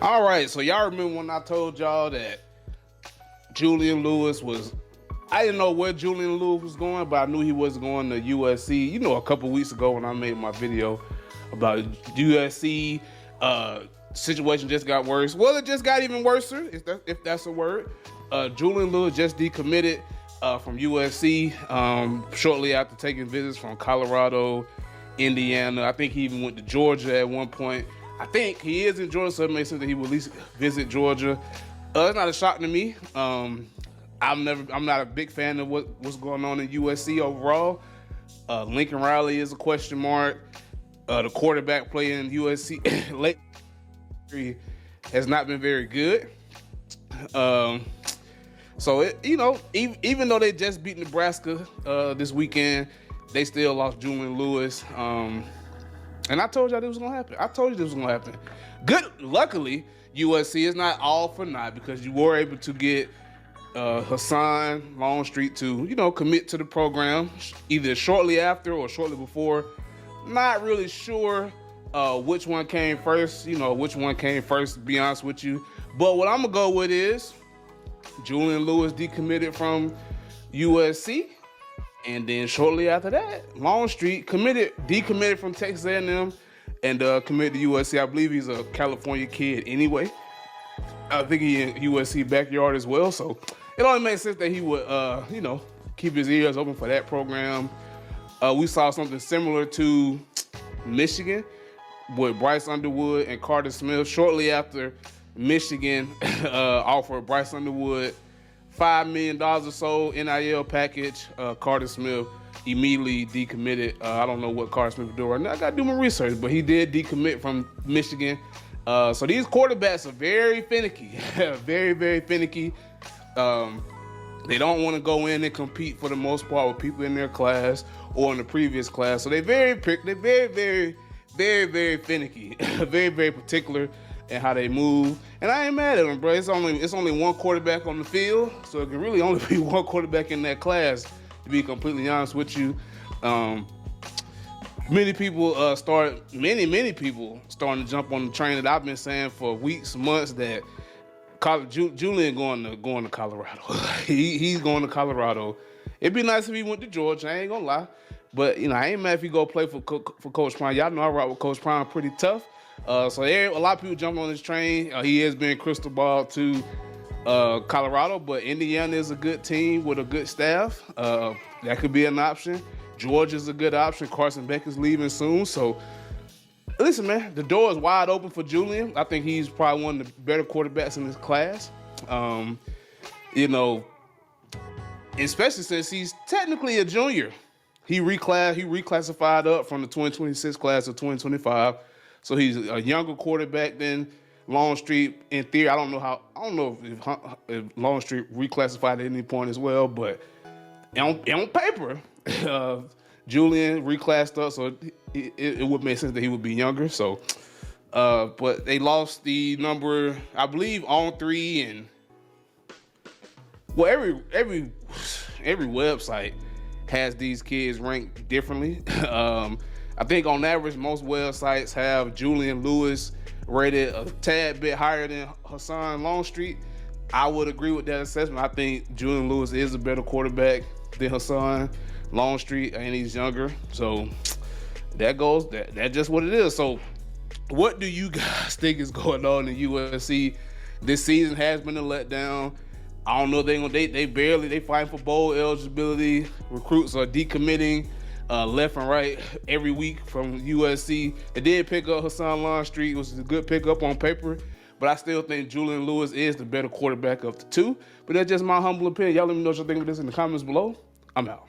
All right, so y'all remember when I told y'all that Julian Lewis was, I didn't know where Julian Lewis was going, but I knew he was going to USC. You know, a couple weeks ago when I made my video about USC, situation just got worse. Well, it just got even worse, if that's a word. Julian Lewis just decommitted from USC shortly after taking visits from Colorado, Indiana. I think he even went to Georgia at one point. I think he is in Georgia, so it makes sense that he would at least visit Georgia. It's not a shock to me. I'm not a big fan of what's going on in USC overall. Lincoln Riley is a question mark. The quarterback play in USC late has not been very good. So even though they just beat Nebraska this weekend, they still lost Julian Lewis. And I told y'all this was gonna happen. I told you this was gonna happen. Good, luckily, USC is not all for naught because you were able to get Hassan Longstreet to, commit to the program either shortly after or shortly before. Not really sure which one came first, to be honest with you. But what I'm gonna go with is Julian Lewis decommitted from USC. And then shortly after that, Longstreet decommitted from Texas A&M and committed to USC. I believe he's a California kid anyway. I think he in USC backyard as well. So it only makes sense that he would, keep his ears open for that program. We saw something similar to Michigan with Bryce Underwood and Carter Smith. Shortly after Michigan offered Bryce Underwood $5 million or so NIL package, Carter Smith immediately decommitted. I don't know what Carter Smith is doing right now. I got to do my research, but he did decommit from Michigan. So these quarterbacks are very finicky, very, very finicky. They don't want to go in and compete for the most part with people in their class or in the previous class. So they're very, very, very finicky, very, very particular and how they move. And I ain't mad at them, bro. It's only one quarterback on the field, so it can really only be one quarterback in that class, to be completely honest with you. Many people starting to jump on the train that I've been saying for weeks, months, that Julian going to Colorado. He's going to Colorado. It'd be nice if he went to Georgia, I ain't gonna lie. But I ain't mad if he go play for Coach Prime. Y'all know I rock with Coach Prime pretty tough. So a lot of people jump on this train. He has been crystal ball to Colorado, but Indiana is a good team with a good staff. That could be an option. Georgia's a good option. Carson Beck is leaving soon. So listen, man, the door is wide open for Julian. I think he's probably one of the better quarterbacks in this class. Especially since he's technically a junior. He reclassified up from the 2026 class to 2025. So he's a younger quarterback than Longstreet. In theory, I don't know if Longstreet reclassified at any point as well, but on paper, Julian reclassed up, so it would make sense that he would be younger. So, but they lost the number, I believe, on 3, and well, every website has these kids ranked differently. I think on average, most websites have Julian Lewis rated a tad bit higher than Hassan Longstreet. I would agree with that assessment. I think Julian Lewis is a better quarterback than Hassan Longstreet, and he's younger. So that's just what it is. So what do you guys think is going on in USC? This season has been a letdown. I don't know if they fighting for bowl eligibility. Recruits are decommitting left and right every week from USC. They did pick up Hassan Longstreet, which is a good pickup on paper, but I still think Julian Lewis is the better quarterback of the two. But that's just my humble opinion. Y'all let me know what you think of this in the comments below. I'm out.